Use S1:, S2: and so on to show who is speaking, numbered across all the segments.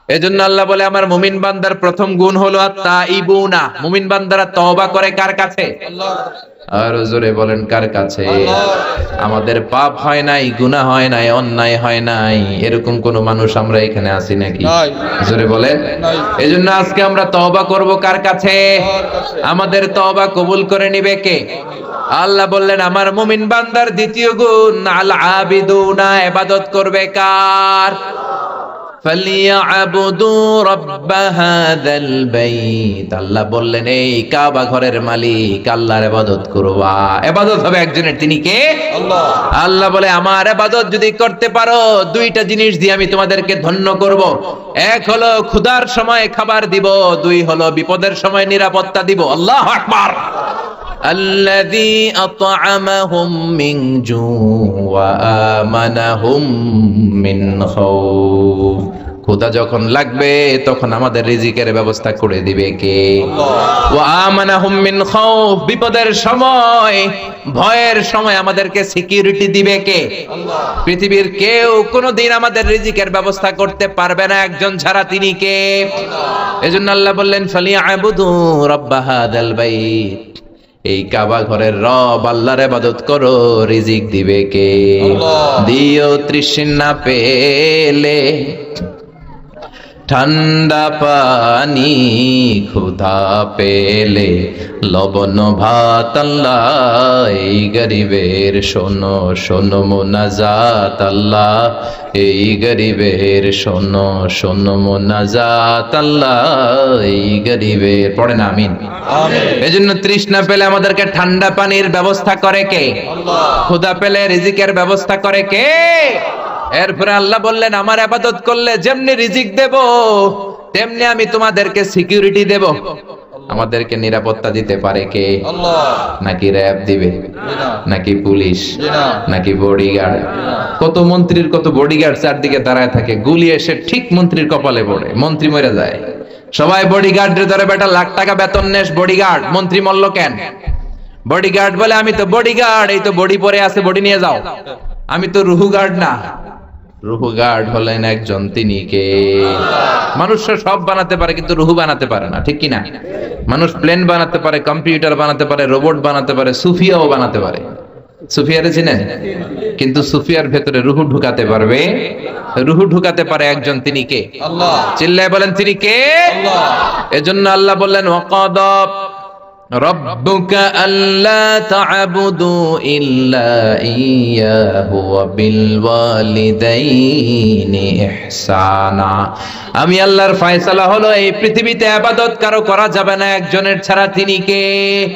S1: এজন্য আল্লাহ বলে আমার মুমিন বান্দার প্রথম গুণ হলো আত-তাইবুনা, মুমিন বান্দারা তওবা করে কার কাছে? আর জোরে বলেন কার কাছে? আমাদের পাপ হয় নাই, গুনাহ হয় নাই, অন্যায় হয় নাই, এরকম কোন মানুষ আমরা এখানে আছি নাকি? জোরে বলেন। এজন্য আজকে আমরা তওবা করব কার কাছে? আমাদের তওবা কবুল করে নিবে কে? আল্লাহ বললেন আমার মুমিন বান্দার দ্বিতীয় গুণ আল আবিদুনা, ইবাদত করবে কার? ফালিয়াবুদু রাব্ব হাযাল বাইত, আল্লাহ বললেন এই কাবা ঘরের মালিক আল্লাহর ইবাদত করবা। ইবাদত হবে একজনের, তিনি কে? আল্লাহ। আল্লাহ বলে আমার ইবাদত যদি করতে পারো দুইটা জিনিস দিয়ে আমি তোমাদেরকে ধন্য করব। এক হলো ক্ষুধার সময় খাবার দিব, দুই হলো বিপদের সময় নিরাপত্তা দিব। আল্লাহু আকবার। আল্লাযী আত'আমাহুম মিন জু' ওয়া আমানাহুম মিন খাউফ, ক্ষুধা যখন লাগবে তখন আমাদের রিজিকের ব্যবস্থা করে দিবে কে? আল্লাহ। ওয়া আমানাহুম মিন খাউফ, বিপদের সময় ভয়ের সময় আমাদেরকে সিকিউরিটি দিবে কে? আল্লাহ। পৃথিবীর কেউ কোনোদিন আমাদের রিজিকের ব্যবস্থা করতে পারবে না একজন ছাড়া, তিনি কে? আল্লাহ। এজন্য আল্লাহ বললেন ফালিয়াবুদু রাব্ব হাযাল বাইত, এই কাবা ঘরের রব আল্লাহর ইবাদত করো, রিজিক দিবে কে? আল্লাহ। দিও তৃষ্ণা পেলে ঠান্ডা পানি, ক্ষুধা পেলে লবণ ভাত, আল্লাহ এই গরিবের শোনো শোনো মোনাজাত, আল্লাহ এই গরিবের শোনো শোনো মোনাজাত, আল্লাহ এই গরিবের, পড়েন আমিন। এজন্য তৃষ্ণা পেলে আমাদেরকে ঠান্ডা পানির ব্যবস্থা করে কে? আল্লাহ। ক্ষুধা পেলে রিজিকের ব্যবস্থা করে কে? এরপরে আল্লাহ বললেন আমার ইবাদত করলে যেমনি রিজিক দেব তেমনি আমি তোমাদেরকে সিকিউরিটি দেব। আমাদেরকে নিরাপত্তা দিতে পারে কে? আল্লাহ। নাকি র‍্যাব দিবে? নাকি পুলিশ? নাকি বডিগার্ড? কত মন্ত্রীর কত বডিগার্ড চারদিকে দাঁড়ায় থাকে, গুলি এসে ঠিক মন্ত্রীর কপালে পড়ে, মন্ত্রী মরে যায়। সবাই বডিগার্ডের ধরে বেটা লাখ টাকা বেতন নেস, বডিগার্ড, মন্ত্রী মরল কেন? বডিগার্ড বলে আমি তো বডিগার্ড, এই তো বডি পরে আছে, বডি নিয়ে যাও, আমি তো রুহু গার্ড না। রুহু গার্ড হলেন একজন, তিনি কে? মানুষ সব বানাতে পারে কিন্তু রুহু বানাতে পারে না, ঠিক কিনা? মানুষ প্লেন বানাতে পারে, কম্পিউটার বানাতে পারে, রোবট বানাতে পারে, সুফিয়াও বানাতে পারে। সুফিয়ারে চিনেন? কিন্তু সুফিয়ার ভেতরে রুহু ঢুকাতে পারবে, রুহু ঢুকাতে পারে একজন, তিনি কে? আল্লাহ। চিল্লায় বলেন তিনি কে? আল্লাহ। এজন্য আল্লাহ বললেন ওয়াকাদা রাব্বুকা আল্লা তা'বুদু ইল্লা ইয়্যাহু ওয়া বিল ওয়ালিদাইনি ইহসানা, আমি আল্লাহর ফয়সালা হলো এই পৃথিবীতে ইবাদত কারো করা যাবে না একজনের ছাড়া, তিনি কে?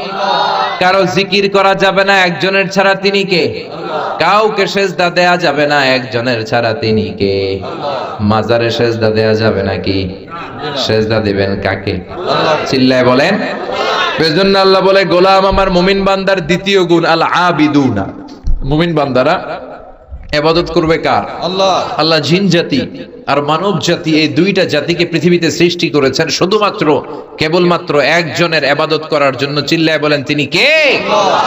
S1: আল্লাহ। কারো জিকির করা যাবে না একজনের ছাড়া, তিনি কে? আল্লাহ। কাউকে সেজদা দেয়া যাবে না একজনের ছাড়া, তিনি কে? আল্লাহ। মাজারে সেজদা দেয়া যাবে নাকি? সেজদা দিবেন কাকে? আল্লাহ। চিল্লায় বলেন। এজন্য আল্লাহ বলে গোলাম আমার মুমিন বান্দার দ্বিতীয় গুণ আল আবিদুনা, মুমিন বান্দারা ইবাদত করবে কার? আল্লাহ। আল্লাহ জিন জাতি আর মানব জাতি, এই দুইটা জাতিকে পৃথিবীতে সৃষ্টি করেছেন শুধুমাত্র কেবলমাত্র একজনের ইবাদত করার জন্য। চিল্লায় বলেন তিনি কে? আল্লাহ।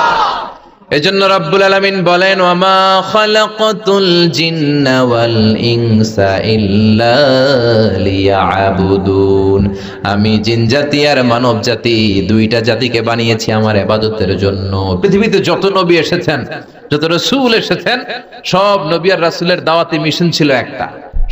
S1: এজন্য রব্বুল আলামিন বলেন ওয়ামা খালাকাতুল জিন্না ওয়াল ইনসা ইল্লা লিয়াবুদুন, আমি জিন জাতি আর মানব জাতি দুইটা জাতিকে বানিয়েছি আমার ইবাদতের জন্য। পৃথিবীতে যত নবী এসেছেন, যত রাসূল এসেছেন, সব নবী আর রাসূলের দাওয়াতি মিশন ছিল একটা।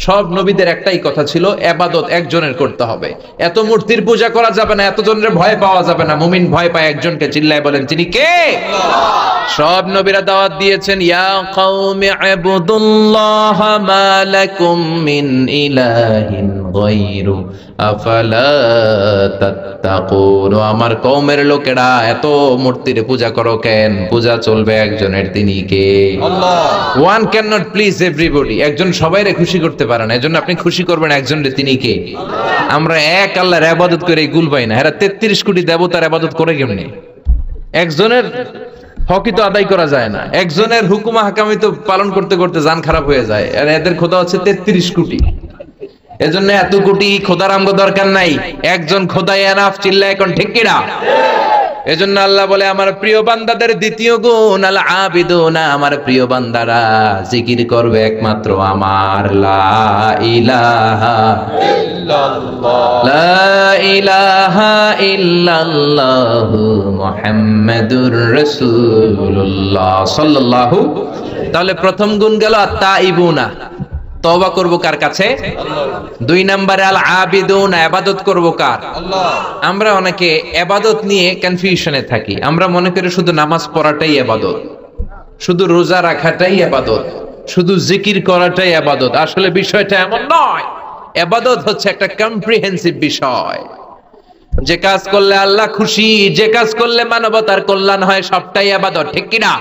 S1: সব নবীদের একটাই কথা ছিল, ইবাদত একজনের করতে হবে। এত মূর্তির পূজা করা যাবে না, এত জনের ভয় পাওয়া যাবে না, মুমিন ভয় পায় একজনকে। চিল্লায় বলেন তিনি কে? আল্লাহ। সব নবীরা দাওয়াত দিয়েছেন ইয়া কওমি ইবুদুল্লাহ মা লাকুম মিন ইলাহিন গায়রু আফালা তাত্তাকুন, আমার কওমের লোকেরা এত মূর্তির পূজা করো কেন? পূজা চলবে একজনের, তিনি কে? Allah. One can not please everybody, একজন সবাইরে খুশি করতে পারে না, এজন্য আপনি খুশি করবেন একজনের, তিনি কে? আল্লাহ। আমরা এক আল্লাহর ইবাদত করে গুল পাই না, এরা 33 কোটি দেবতার ইবাদত করে কেমনে? একজনের হকই তো আদায় করা যায় না, একজনের হুকুম হাকামি তো পালন করতে করতে জান খারাপ হয়ে যায়, আর এদের খোদা হচ্ছে 33 কোটি। এজন্য এত কোটি খোদার আমগো দরকার নাই, একজন খোদাই এনাফ। চিল্লায় এখন ঠিক কিনা? এজন্য আল্লাহ বলে আমার প্রিয় বান্দাদের দ্বিতীয় গুণ আল আবিদুনা, আমার প্রিয় বান্দারা জিকির করবে একমাত্র আমার লা ইলাহা ইল্লাল্লাহ, লা ইলাহা ইল্লাল্লাহু মুহাম্মাদুর রাসূলুল্লাহ সাল্লাল্লাহু। তাহলে প্রথম গুণ গেল আত-তাইবুনা, তওবা করব কার কাছে? দুই নম্বরে আল আবিদুনা, ইবাদত করব কার? আল্লাহ। আমরা অনেকে ইবাদত নিয়ে কনফিউশনে থাকি, আমরা মনে করি শুধু নামাজ পড়াটাই ইবাদত, শুধু রোজা রাখাটাই ইবাদত, শুধু জিকির করাটাই ইবাদত। আসলে বিষয়টা এমন নয়। ইবাদত হচ্ছে একটা কম্প্রিহেন্সিভ বিষয়। যে কাজ করলে আল্লাহ খুশি, যে কাজ করলে মানবতার কল্যাণ হয়, সবটাই ইবাদত, ঠিক কি না?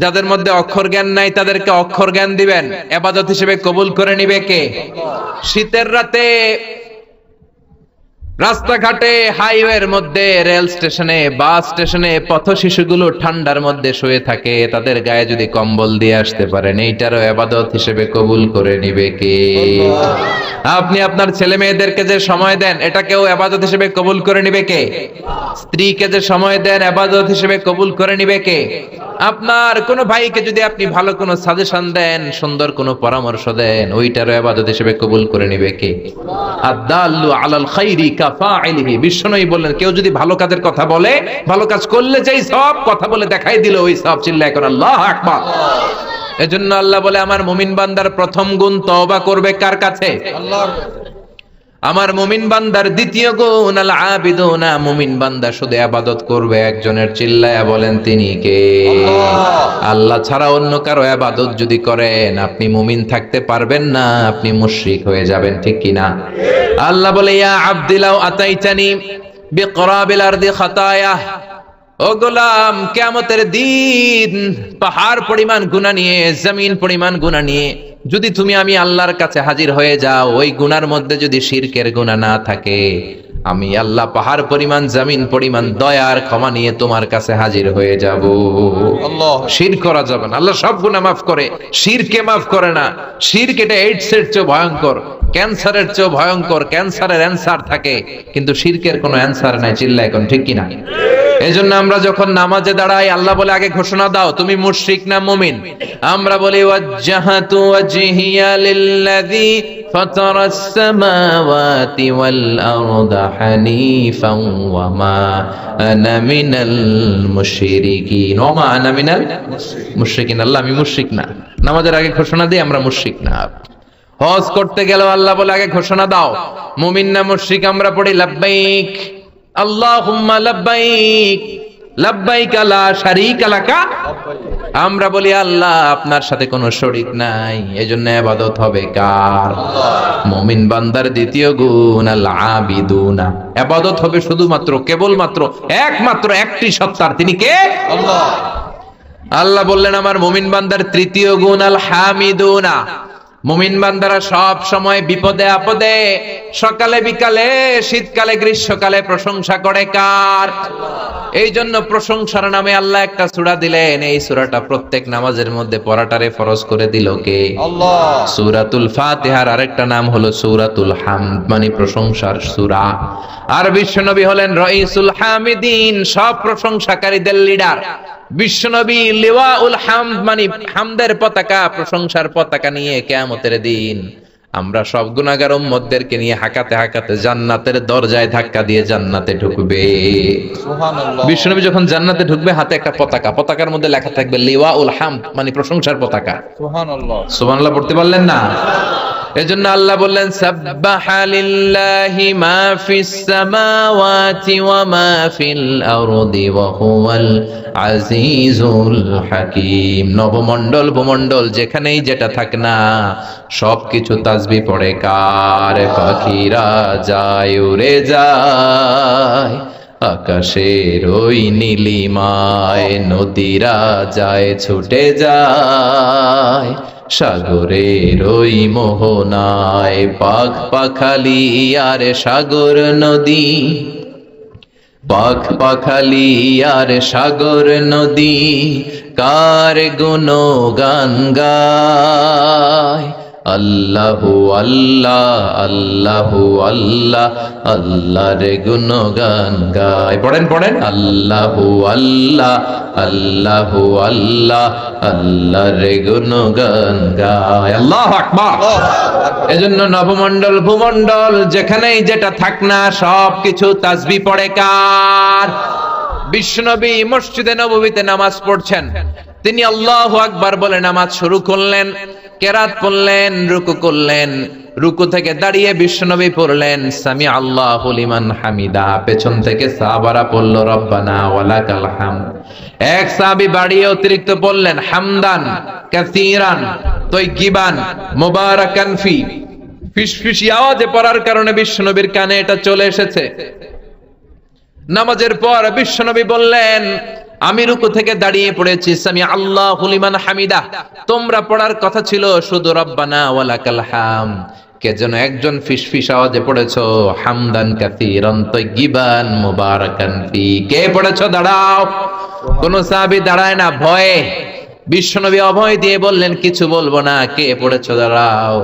S1: যাদের মধ্যে অক্ষর জ্ঞান নাই তাদেরকে অক্ষর জ্ঞান দিবেন, ইবাদত হিসেবে কবুল করে নিবে কে? শীতের রাতে রাস্তাঘাটে, হাইওয়ের মধ্যে, রেল স্টেশনে, বাস স্টেশনে পথ শিশুগুলো ঠান্ডার মধ্যে শুয়ে থাকে, তাদের গায়ে যদি কম্বল দিয়ে আসতে পারেন, এইটারও ইবাদত হিসেবে কবুল করে নিবে কে? আপনি আপনার ছেলে মেয়েদেরকে যে সময় দেন, এটাকেও ইবাদত হিসেবে কবুল করে নিবে কে? স্ত্রীকে যে সময় দেন, ইবাদত হিসেবে কবুল করে নিবে কে? আপনার কোন ভাইকে যদি আপনি ভালো কোনো সাজেশন দেন, সুন্দর কোনো পরামর্শ দেন, ওইটারও ইবাদত হিসেবে কবুল করে নিবে কে? আদ-দাল্লু আলাল খাইরি কাফাইলিহি, বিশ্বনবী বললেন কেউ যদি ভালো কাজের কথা বলে, ভালো কাজ করলে যেই সব, কথা বলে দেখাই দিল ওই সব, চিল্লায় করে আল্লাহু আকবার। এজন্য আল্লাহ বলে আমার মুমিন বান্দার প্রথম গুণ তওবা করবে কার কাছে? আল্লাহর। আমার মুমিন বান্দার দ্বিতীয় গুণ আল আবিদুনা, মুমিন বান্দা শুধু ইবাদত করবে একজনের, চিল্লায়া বলেন তিনি কে? আল্লাহ ছাড়া অন্য কারো ইবাদত যদি করেন, আপনি মুমিন থাকতে পারবেন না, আপনি মুশরিক হয়ে যাবেন, ঠিক কি না? আল্লাহ বলে ইয়া আবদি লাউ আতাইতানি বিকরাবিল আরদি খাতায়া, ও গোলাম কিয়ামতের দিন পাহাড় পরিমাণ গুনাহ নিয়ে, জমিন পরিমাণ গুনাহ নিয়ে যদি তুমি আমি আল্লাহর কাছে হাজির হয়ে যাও, ওই গুনার মধ্যে যদি শিরকের গুনাহ না থাকে, আমি আল্লাহ পাহাড় পরিমাণ, জমিন পরিমাণ দয়ার ক্ষমা নিয়ে তোমার কাছে হাজির হয়ে যাব। আল্লাহ। শিরক করা যাবে না, আল্লাহ সব গুনাহ মাফ করে, শিরকে মাফ করে না। শিরক এটা এইডসের চেয়ে ভয়ঙ্কর, ক্যান্সারের চেয়ে ভয়ঙ্কর। ক্যান্সারের অ্যানসার থাকে, কিন্তু শিরকের কোনো অ্যানসার নাই, চিল্লায় এখন ঠিক কিনা? এজন্য আমরা যখন নামাজে দাঁড়াই, আল্লাহ বলে আগে ঘোষণা দাও তুমি মুশরিক না মুমিন। আমরা বলি ওয়াজ্জাহাতু ওয়াজহিয়া লিল্লাযী ফাতারাস সামাওয়াতি ওয়াল আরদা হানিফান ওয়া মা আনা মিনাল মুশরিকিন, ওয়া মা আনা মিনাল মুশরিকিন। আল্লাহ আমি মুশরিক না। নামাজের আগে ঘোষণা দিই আমরা মুশরিক না। হজ করতে গেলেও আল্লাহ বলে আগে ঘোষণা দাও মুমিন না মুশরিক। আমরা পড়ি লাব্বাইক আল্লাহুম্মা লাব্বাইক, লাব্বাইক লা শারীকা লাকা। আমরা বলি আল্লাহ আপনার সাথে কোনো শরীক নাই, এজন্য ইবাদত হবে কার? মুমিন বান্দার দ্বিতীয় গুণ আল আবিদুনা, ইবাদত হবে শুধুমাত্র, কেবলমাত্র, একমাত্র একটি সত্তার, তিনি কে? আল্লাহ। আল্লাহ বললেন আমার মুমিন বান্দার তৃতীয় গুণ আল হামিদুনা, মুমিন বান্দারা সব সময় বিপদে আপদে, সকালে বিকালে, শীতকালে গ্রীষ্মকালে প্রশংসা করে কার? এই জন্য প্রশংসার নামে আল্লাহ একটা সূরা দিলেন, এই সূরাটা প্রত্যেক নামাজের মধ্যে পড়াটারে ফরজ করে দিল কে? আল্লাহ। সূরাতুল ফাতিহার আরেকটা নাম হলো সূরাতুল হামদ, মানে প্রশংসার সূরা। আর বিশ্বনবী হলেন রাইসুল হামিদিন, সব প্রশংসাকারীদের লিডার। বিশ্বনবী লিওয়াউল হামদ, মানে হামদের পতাকা, প্রশংসার পতাকা নিয়ে কিয়ামতের দিন আমরা সব গুনাহগার উম্মতদেরকে নিয়ে হাঁকাতে হাঁকাতে জান্নাতের দরজায় ধাক্কা দিয়ে জান্নাতে ঢুকবে। সুবহানাল্লাহ। বিশ্বনবী যখন জান্নাতে ঢুকবে, হাতে একটা পতাকা, পতাকার মধ্যে লেখা থাকবে লিওয়াউল হামদ, মানে প্রশংসার পতাকা। সুবহানাল্লাহ। সুবহানাল্লাহ পড়তে পারলেন না? এজন্য আল্লাহ বললেন সাব্বাহা লিল্লাহি মা ফিস সামাওয়াতি ওয়া মা ফিল আরদি ওয়া হুয়াল আজিজুল হাকিম। নবমণ্ডল ভূমণ্ডল যেখানেই যেটা থাক না, সবকিছু তাসবিহ পড়ে কার? পাখিরা যায় উড়ে যায় আকাশের ওই নীলিমায়, নদীরা যায় ছুটে যায় সাগরের ওই মোহনায়। পাখ পাখালি আর সাগর নদী, পাখ পাখালি আর সাগর নদী কার গুণগান গায়, আল্লাহু আল্লাহ আল্লাহু আল্লাহ আল্লাহর গুণগান গায়। পড়েন পড়েন, আল্লাহু আল্লাহ আল্লাহু আল্লাহ আল্লাহর গুণগান গায়। আল্লাহু আকবার। এজন্য নবমণ্ডল ভূমণ্ডল যেখানেই যেটা থাক না সবকিছু তাসবিহ পড়ে কার? বিশ্বনবী মসজিদে নববীতে নামাজ পড়ছেন, তিনি আল্লাহু আকবার বলে নামাজ শুরু করলেন, কেরাত পড়লেন, রুকু করলেন, রুকু থেকে দাঁড়িয়ে বিশ্বনবী পড়লেন সামি আল্লাহু লিমান হামিদা, পেছন থেকে সাহাবারা পড়ল রব্বানা ওয়ালাকাল হামদ। এক সাহাবী বাড়িয়ে অতিরিক্ত বললেন হামদান কাসীরান তাইয়িবান মুবারাকান ফি, ফিসফিসি আওয়াজে পড়ার কারণে বিশ্বনবীর কানে এটা চলে এসেছে। নামাজের পর বিশ্বনবী বললেন আমি রুকু থেকে দাঁড়িয়ে পড়েছি সামি আল্লাহু লিমান হামিদা, তোমরা পড়ার কথা ছিল শুধু রব্বানা ওয়ালাকাল হামদ, কে যেন একজন ফিসফিস আওয়াজে পড়েছো হামদান কাসীরান তাইয়িবান মুবারাকান ফি। কে পড়েছো? দাঁড়াও। কোন সাহাবী দাঁড়ায় না ভয়ে। বিশ্বনবী অভয় দিয়ে বললেন কিছু বলবো না, কে পড়েছো? দাঁড়াও।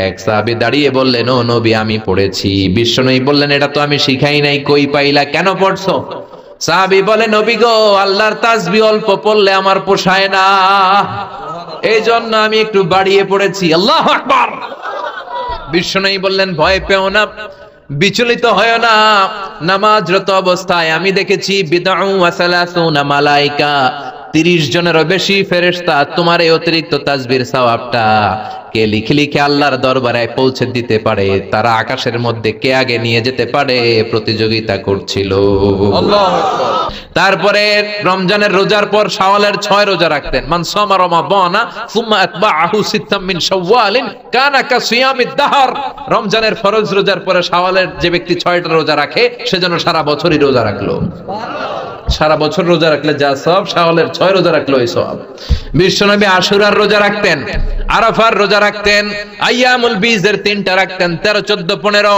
S1: এক সাহাবী দাঁড়িয়ে বললেন ও নবী আমি পড়েছি। বিশ্বনবী বললেন এটা তো আমি শিখাই নাই, কই পাইলা, কেন পড়ছো? সাহাবী বলে নবী গো, আল্লাহর তাসবিহ অল্প পড়লে আমার পোষায় না, এই জন্য আমি একটু বাড়িয়ে পড়েছি। আল্লাহু আকবার। বিশ্বনবী বললেন ভয় পেও না, বিচলিত হয় না, নামাজরত অবস্থায় আমি দেখেছি বিদউ ওয়া সালাসুনা মালায়েকা, 30 জনেরও বেশি ফেরেশতা তোমার এই অতিরিক্ত তাসবিহর সওয়াবটা কে লিখে লিখে আল্লাহর দরবারে পৌঁছে দিতে পারে, তারা আকাশের মধ্যে কে আগে নিয়ে যেতে পারে প্রতিযোগিতা করছিল। আল্লাহু আকবার। তারপরে রমজানের রোজার পর শাওয়ালের 6 রোজা রাখতেন। মান সামা রমাদানা সুম্মা আতবাআহু সিত্তাম মিন শাওয়ালিন কানা কাসিয়ামিদ দাহর। রমজানের ফরজ রোজার পরে শাওয়ালের যে ব্যক্তি 6টা রোজা রাখে সে যেন সারা বছরই রোজা রাখলো। সারা বছর রোজা রাখলে যা সওয়াব, শাওয়ালের 6 রোজা রাখলে ওই সওয়াব। বিশ্বনবী আশুরার রোজা রাখতেন, আরাফার রোজা রাখতেন, আইয়ামুল বীজের 3টা রাখতেন, 13, 14, 15।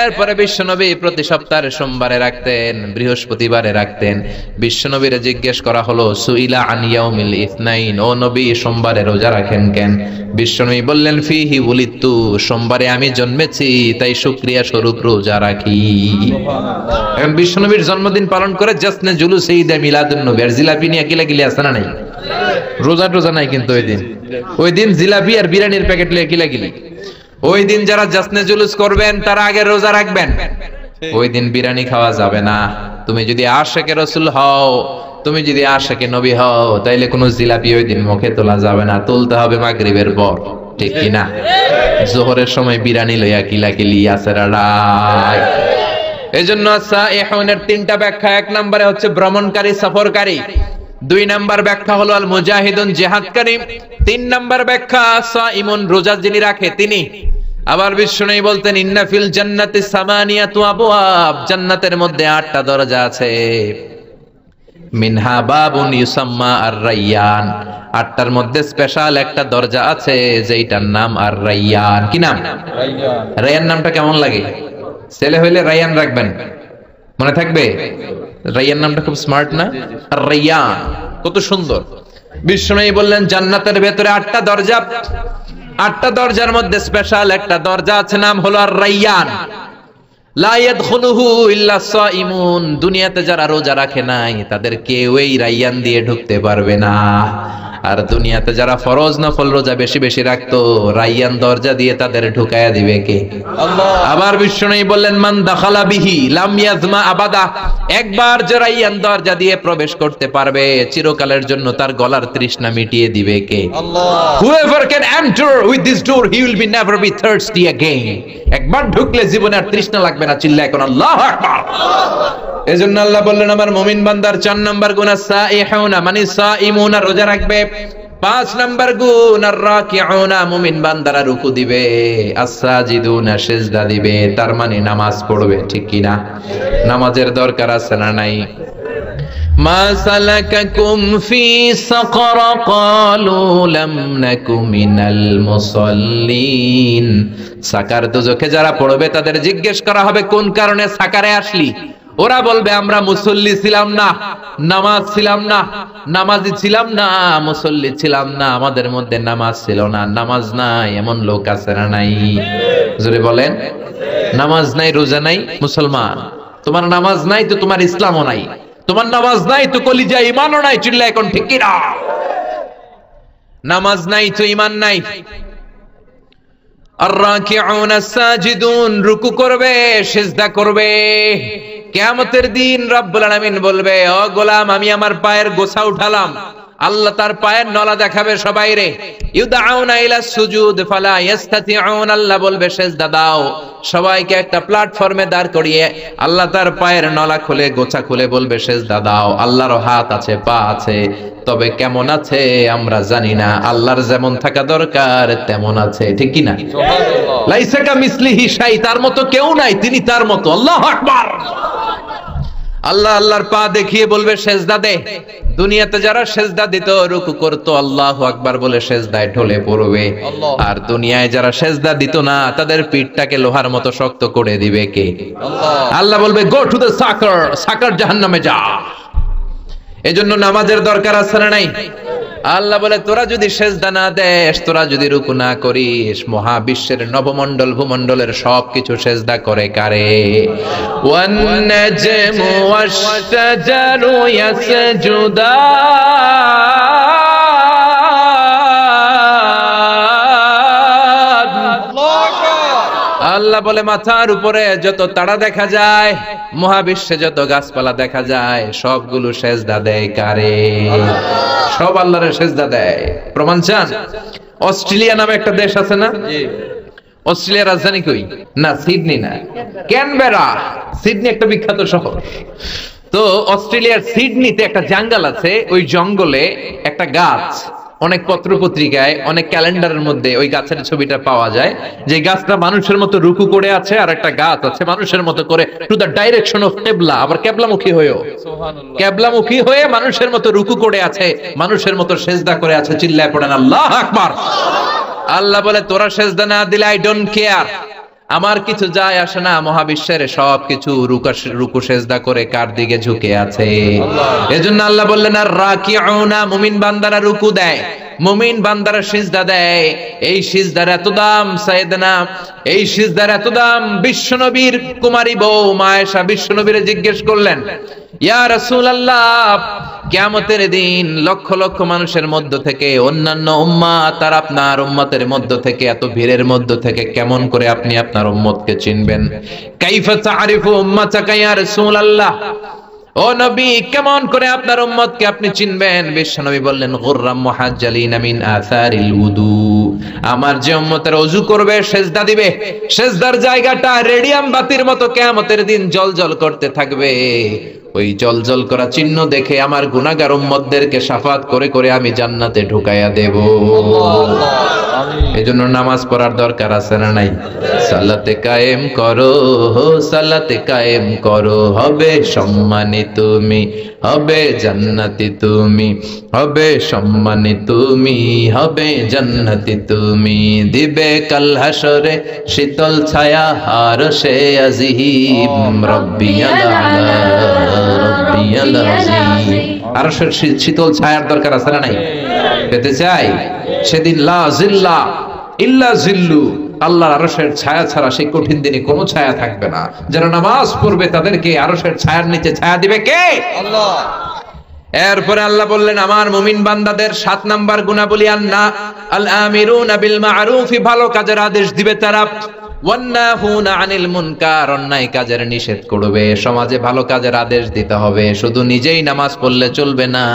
S1: এরপরে বিশ্বনবী প্রতি সপ্তাহে সোমবারে রাখতেন, বৃহস্পতিবারে রাখতেন। বিশ্বনবীরে জিজ্ঞেস করা হলো সুইলা আন ইয়াউমিল ইসনাইন, ও নবী সোমবারে রোজা রাখেন কেন? বিশ্বনবী বললেন ফিহি উলিদতু, সোমবারে আমি জন্মেছি তাই শুকরিয়া স্বরূপ রোজা রাখি। এখন বিশ্বনবীর জন্মদিন পালন করে জাসনে জুলুস ঈদে মিলাদুন নবী, আর জিলাপি নিয়ে কিলাকিলি আছে না নাই? রোজা টোজা নাই কিন্তু ওই দিন জিলাপি আর বিরিয়ানির প্যাকেট লিয়ে কিলাকিলি। ওই দিন যারা জাসনে জুলুস করবেন তারা আগে রোজা রাখবেন, ওই দিন বিরিয়ানি খাওয়া যাবে না। তুমি যদি আশিকে রাসূল হও, তুমি যদি আশিকে নবী হও, তাইলে কোনো জিলাপি ওই দিন মুখে তোলা যাবে না, তুলতে হবে মাগরিবের পর, ঠিক কি না? জোহরের সময় বিরিয়ানি লইয়া কিলাকিলি আছে রাড়াই। এজন্য সাইহুনের 3টা ব্যাখ্যা। 1 নম্বরে হচ্ছে ভ্রমণকারী, সফরকারী। 2 নম্বর ব্যাখ্যা হলো আল মুজাহিদুন, জিহাদকারী। 3 নম্বর ব্যাখ্যা সাইমুন, রোজা যিনি রাখে তিনি। আবার বিশ্বনবী বলতেন ইন্না ফিল জান্নাতি সামানিয়াতু আবওয়াব, জান্নাতের মধ্যে 8টা দরজা আছে। মিনহা বাবুন ইউসাম্মা আর-রায়্যান, 8টার মধ্যে স্পেশাল একটা দরজা আছে যেটার নাম আর-রায়্যান। কি নাম? রায়্যান। রায়্যান নামটা কেমন লাগে? ছেলে হইলে রায়্যান রাখবেন, মনে থাকবে? রায়্যান নামটা খুব স্মার্ট না? আর-রায়্যান কত সুন্দর। বিশ্বনবী বললেন জান্নাতের ভেতরে 8টা দরজা, 8টা দরজার মধ্যে স্পেশাল একটা দরজা আছে, নাম হলো আর-রায়্যান। লা ইয়াদখুলুহু ইল্লা সাইমুন, দুনিয়াতে যারা রোজা রাখে নাই তাদের কেউ এই রায়্যান দিয়ে ঢুকতে পারবে না। আর দুনিয়াতে যারা ফরজ নফল রোজা বেশি বেশি রাখতো, রায়্যান দরজা দিয়ে তাদের ঢুকায়া দিবে কে? আল্লাহ। আবার বিশ্বনবী বললেন মান দাখালা বিহি লাম ইয়াজমা আবাদা, একবার যে রায়্যান দরজা দিয়ে প্রবেশ করতে পারবে চিরকালের জন্য তার গলার তৃষ্ণা মিটিয়ে দিবে কে? আল্লাহ। Whoever can enter with this door he will be never be thirsty again, একবার ঢুকলে জীবনে আর তৃষ্ণা লাগবে না। চিল্লায় কোন আল্লাহু আকবার। এজন্য আল্লাহ বললেন আমার মুমিন বান্দার 4 নাম্বার গুণ সাইহুনা, মানে সাইমুনা, রোজা রাখবে। 5 নাম্বার গুণ আর-রাকিউনা, মুমিন বান্দারা রুকু দিবে, আস-সাজিদুনা, সিজদা দিবে, তার মানে নামাজ পড়বে, ঠিক কি না? নামাজের দরকার আছে না নাই? মা সালাকাকুম ফি সাকার ক্বালু লাম নাকু মিনাল মুসাল্লিন, সাকার দুজখে যারা পড়বে তাদের জিজ্ঞেস করা হবে কোন কারণে সাকারে আসলি? ওরা বলবে আমরা মুসল্লি ছিলাম না, নামাজ ছিলাম না, নামাজি ছিলাম না, মুসল্লি ছিলাম না, আমাদের মধ্যে নামাজ ছিল না। নামাজ নাই এমন লোক আছে না নাই? জোরে বলেন। নামাজ নাই, রোজা নাই, মুসলমান। তোমার নামাজ নাই তো তোমার ইসলামও নাই, তোমার নামাজ নাই তো কলিজা ঈমানও নাই। চিল্লা এখন ঠিক কি না? নামাজ নাই তো ঈমান নাই। আর-রাকিউন আস-সাজিদুন, রুকু করবে, সিজদা করবে। কিয়ামতের দিন রব্বুল আলামিন বলবে, ও গোলাম আমি আমার পায়ের গোছা উঠালাম। আল্লাহ তার পায়ের নলা দেখাবে সবাইরে। ইউদাউনা ইলা সুজুদ ফালা ইস্তাতিউন, আল্লাহ বলবে সিজদা দাও। সবাইকে একটা প্ল্যাটফর্মে দাঁড় করিয়ে আল্লাহ তার পায়ের নলা খুলে গোছা খুলে বলবে সিজদা দাও। আল্লাহর হাত আছে, পা আছে, তবে কেমন আছে আমরা জানি না। আল্লাহর যেমন থাকা দরকার তেমন আছে, ঠিক কি না? সুবহানাল্লাহ। লাইসা কামিসলিহি শাই, তার মতো কেউ নাই, তিনি তার মতো। আল্লাহু আকবার। আল্লাহ আল্লাহর পা দেখিয়ে বলবে সেজদা দে। দুনিয়াতে যারা সেজদা দিত, রুকু করত, আল্লাহু আকবার বলে সেজদায় ঢলে পড়বে। আর দুনিয়ায় যারা সেজদা দিত না, তাদের পিঠটাকে লোহার মতো শক্ত করে দিবে কে? আল্লাহ বলবে গো টু দ্য সাকার, সাকার জাহান্নামে যা। এজন্য নামাজের দরকার আছে না নাই? আল্লাহ বলে তোরা যদি সেজদা না দেস, তোরা যদি রুকু না করিস, মহাবিশ্বের নবমণ্ডল ভূমণ্ডলের সবকিছু সেজদা করে কারে? ওয়ান নাজমু ওয়াশ-শাজারু ইয়াসজুদান। আল্লাহ বলে মাথার উপরে যত তারা দেখা যায়, মহাবিশ্বে যত গাছপালা দেখা যায়, সবগুলো সেজদা দেয় কারে? সব আল্লাহরে সেজদা দেয়। প্রমাণ চান? অস্ট্রেলিয়া নামে একটা দেশ আছে না? অস্ট্রেলিয়ার রাজধানী কই? না, সিডনি না, ক্যানবেরা। সিডনি একটা বিখ্যাত শহর। তো অস্ট্রেলিয়ার সিডনিতে একটা জঙ্গল আছে। ওই জঙ্গলে একটা গাছ, অনেক পত্র পত্রিকায়, অনেক ক্যালেন্ডারের মধ্যে ওই গাছের ছবিটা পাওয়া যায়। যে গাছটা মানুষের মতো রুকু করে আছে, আর একটা গাছ আছে মানুষের মতো করে টু দ্য ডাইরেকশন অফ কিবলা, আবার কিবলামুখী হয়েও, কিবলামুখী হয়ে মানুষের মতো রুকু করে আছে, মানুষের মতো সেজদা করে আছে। চিল্লায় পড়েন আল্লাহু আকবার। আল্লাহ বলে তোরা সেজদা না দিলে আই ডোন্ট কেয়ার, আমার কিছু যায় আসে না। মহাবিশ্বের সবকিছু রুকু সেজদা করে কার দিকে ঝুঁকে আছে? এজন্য আল্লাহ বললেন আর রাকিউনা, মুমিন বান্দারা রুকু দেয়, মুমিন বান্দারা সিজদা দেয়। এই সিজদার এত দাম সাইয়েদনা, এই সিজদার এত দাম। বিশ্বনবীর কুমারী বউ মা আয়েশা বিশ্বনবীরে জিজ্ঞেস করলেন, ইয়া রাসূলুল্লাহ, কিয়ামতের দিন লক্ষ লক্ষ মানুষের মধ্য থেকে অন্যান্য উম্মাত আর আপনার উম্মতের মধ্য থেকে, এত ভিড়ের মধ্য থেকে কেমন করে আপনি আপনার উম্মতকে চিনবেন? কাইফা তা'রিফু উম্মাতাকা ইয়া রাসূলুল্লাহ, ও নবী কেমন করে আপনার উম্মতকে আপনি চিনবেন? বিশ্বনবী বললেন গুররাম মুহাজ্জালিনা মিন আসারিল উযু, আমার যে উম্মতের ওযু করবে, সেজদা দিবে, সেজদার জায়গাটা রেডিয়াম বাতির মতো কিয়ামতের দিন জ্বলজ্বল করতে থাকবে। ওই জ্বলজ্বল করা চিহ্ন দেখে আমার গুনাহগার উম্মতদেরকে শাফাত করে করে আমি জান্নাতে ঢুকাইয়া দেব। এজন্য নামাজ পড়ার দরকার আছে না নাই? সালাতে কায়েম করো, সালাতে কায়েম করো, হবে সম্মানী তুমি, হবে জান্নাতি তুমি, হবে সম্মানী তুমি, হবে জান্নাতি তুমি। দিবে কাল হাসরে শীতল ছায়া আরশে আজিম, রব্বিয়াল আলা রব্বিয়াল আযীম। আরশের শীতল ছায়ার দরকার আছে না নাই? পেতে চাই? সেদিন লা জিল্লা ইল্লা জিল্লু, আল্লাহর আরশের ছায়া ছাড়া সেই কঠিন দিনে কোনো ছায়া থাকবে না। যারা নামাজ পড়বে তাদেরকে আরশের ছায়ার নিচে ছায়া দিবে কে? আল্লাহ। এরপরে আল্লাহ বললেন আমার মুমিন বান্দাদের 7 নাম্বার গুণাবলী আন্না আল আমিরুনা বিল মা'রুফ, ভালো কাজের আদেশ দিবে তারা, ওয়ান্নাহুনা আনিল মুনকার, অন্যায় কাজের নিষেধ করবে। সমাজে ভালো কাজের আদেশ দিতে হবে, শুধু নিজেই নামাজ পড়লে চলবে না,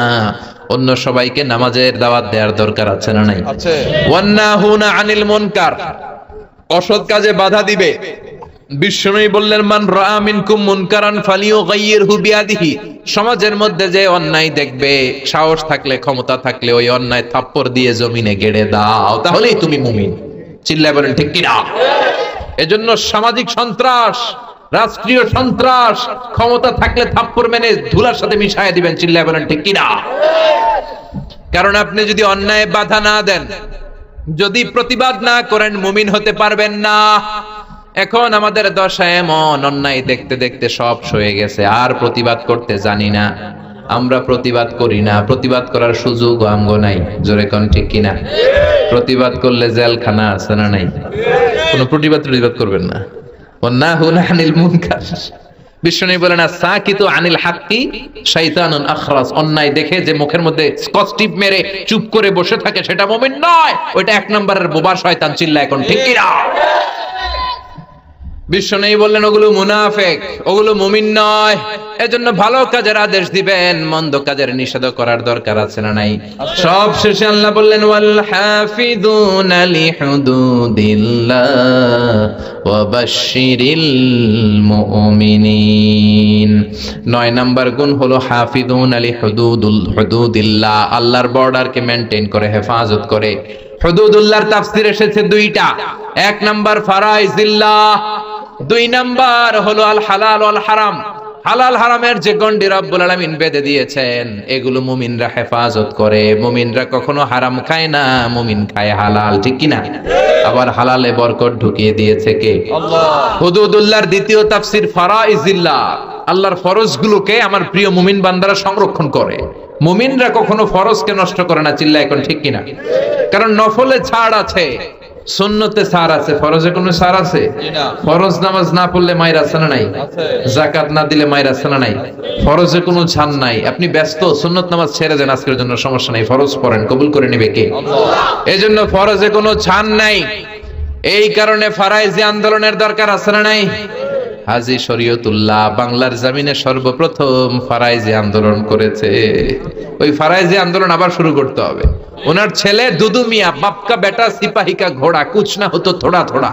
S1: অন্য সবাইকে নামাজের দাওয়াত দেওয়ার দরকার আছে না নাই? আছে। ওয়ান্নাহুনা আনিল মুনকার, অসৎ কাজে বাধা দিবে। বিশ্বনবী বললেন মান রাআ মিনকুম মুনকারান ফালিয়ুগাইয়িরহু বিয়াদিহি, সমাজের মধ্যে যে অন্যায় দেখবে, সাহস থাকলে ক্ষমতা থাকলে ওই অন্যায় থাপ্পড় দিয়ে জমিনে গেড়ে দাও, তাহলেই তুমি মুমিন। চিল্লায় বলেন ঠিক কি না? এজন্য সামাজিক সন্ত্রাস, রাষ্ট্রীয় সন্ত্রাস, ক্ষমতা থাকলে থাপ্পড় মেনে ধুলার সাথে মিশায় দিবেন। চিল্লায় বলেন ঠিক কি না? কারণ আপনি যদি অন্যায় বাধা না দেন, যদি প্রতিবাদ না করেন, মুমিন হতে পারবেন না। এখন আমাদের দশা এমন, অন্যায় দেখতে দেখতে সব সয়ে গেছে, আর প্রতিবাদ করতে জানি না। আমরা প্রতিবাদ করি না, প্রতিবাদ করার সুযোগ আমগো নাই। জোরে কোন ঠিক কিনা? প্রতিবাদ করলে জেলখানা আছে না নাই? কোন প্রতিবাদ করবেন না। ওয়ান্নাহুনা আনিল মুনকার, বিশ্বনবী বলেন সাকিতু আনিল হাক্কি শাইতানুন আখরাস, অন্যায় দেখে যে মুখের মধ্যে স্কচ টিপ মেরে চুপ করে বসে থাকে সেটা মুমিন নয়, ওইটা এক নম্বরের বোবা শয়তান। চিল্লা এখন ঠিক কিনা? বিশ্বনবী বললেন ওগুলো মুনাফিক, ওগুলো মুমিন নয়। এজন্য ভালো কাজের আদেশ দিবেন, মন্দ কাজের নিষেধ করার দরকার আছে না নাই? সব শেষে আল্লাহ বললেন ওয়াল হাফিযুনা লিহুদুদিল্লাহ ওয়া বাশশিরিল মুমিনিন। 9 নাম্বার গুণ হলো হাফিযুনা লিহুদুদিল্লাহ, আল্লাহর বর্ডারকে মেইনটেইন করে, হেফাজত করে। হুদুদুল্লাহর তাফসীর এসেছে দুইটা, 1 নাম্বার ফারাইজিল্লাহ, 2 নাম্বার হলো আল হালাল ওয়াল হারাম। হালাল হারামের যে গণ্ডি রব্বুল আলামিন বেঁধে দিয়েছেন, এগুলো মুমিনরা হেফাজত করে। মুমিনরা কখনো হারাম খায় না, মুমিন খায় হালাল। ঠিক কিনা? আবার হালালে বরকত ঢুকিয়ে দিয়েছে কে? আল্লাহ। হুদুদুল্লাহর দ্বিতীয় তাফসীর ফারাইজিল্লাহ, আল্লাহর ফরজগুলোকে আমার প্রিয় মুমিন বান্দারা সংরক্ষণ করে। মুমিনরা কখনো ফরজকে নষ্ট করে না। চিল্লা এখন ঠিক কিনা? কারণ নফলে ছাড় আছে, সুন্নতে ছাড় আছে, ফরজে কোনো ছাড় আছে? ফরজ নামাজ না পড়লে মায়ের আছে না নাই? যাকাত না দিলে মায়ের আছে না নাই? ফরজে কোনো ছাড় নাই। আপনি ব্যস্ত, সুন্নত নামাজ ছেড়ে দেন আজকের জন্য, সমস্যা নাই, ফরজ পড়েন, কবুল করে নেবে কে? এই জন্য ফরজে কোনো ছাড় নাই। এই কারণে ফারাইজি আন্দোলনের দরকার আছে না নাই? হাজী শরীয়তুল্লাহ বাংলার জমিনে সর্বপ্রথম ফারাইজি আন্দোলন করেছে। ওই ফারাইজি আন্দোলন আবার শুরু করতে হবে। ওনার ছেলে দুদু মিয়া, বাপকা বেটা সিপাহী কা ঘোড়া, কুছ না হতো থোড়া থোড়া।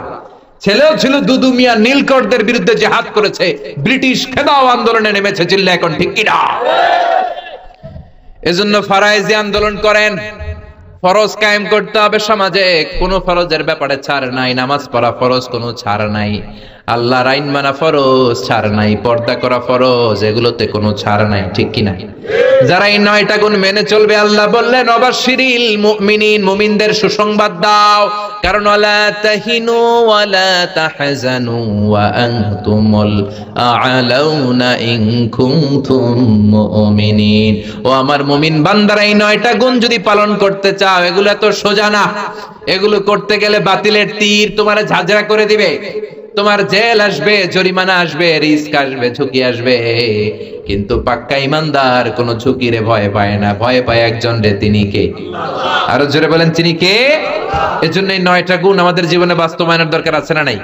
S1: ছেলেও ছিল দুদু মিয়া, নীলকরদের বিরুদ্ধে জিহাদ করেছে, ব্রিটিশ খেদাও আন্দোলনে নেমেছে। চিল্লা এখন ঠিক কিনা? এজন্য ফারাইজি আন্দোলন করেন। ফরজ কায়েম করতে হবে সমাজে, কোন ফরজের ব্যাপারে ছাড় নাই। নামাজ পড়া ফরজ, কোনো ছাড় নাই। আল্লাহর আইন মানা ফরজ, ছাড় নাই। পর্দা করা ফরজ, এগুলোতে কোনো ছাড় নাই। ঠিক কিনা? যারা এই 9টা গুণ মেনে চলবে, আল্লাহ বললেন ওয়াবাশশিরিল মুমিনিন, মুমিনদের সুসংবাদ দাও। কারণ ওয়ালা তাহিনু ওয়ালা তাহজানু ওয়া আনতুমুল আ'লাউনা ইন কুনতুম মুমিনিন। ও আমার মুমিন বান্দারা, এই 9টা গুণ যদি পালন করতে চাও, এগুলো তো সোজা না। এগুলো করতে গেলে বাতিলের তীর তোমারে ঝাঁঝরা করে দিবে। তোমার জেল আসবে, জরিমানা আসবে, রিস্ক আসবে, ঝুঁকি আসবে। কিন্তু পাক্কা ইমানদার কোন ঝুঁকিরে ভয় পায় না, ভয় পায় একজন রে, তিনি কে? আরো জোরে বলেন, তিনি কে? এজন্য এই 9টা গুণ আমাদের জীবনে বাস্তবায়নের দরকার আছে না নাই?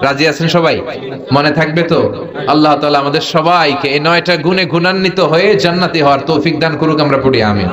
S1: রাজি আছেন সবাই? মনে থাকবে তো? আল্লাহ তাআলা আমাদের সবাইকে এই 9টা গুণে গুণান্বিত হয়ে জান্নাতি হওয়ার তৌফিক দান করুক। আমরা পড়ি আমিন।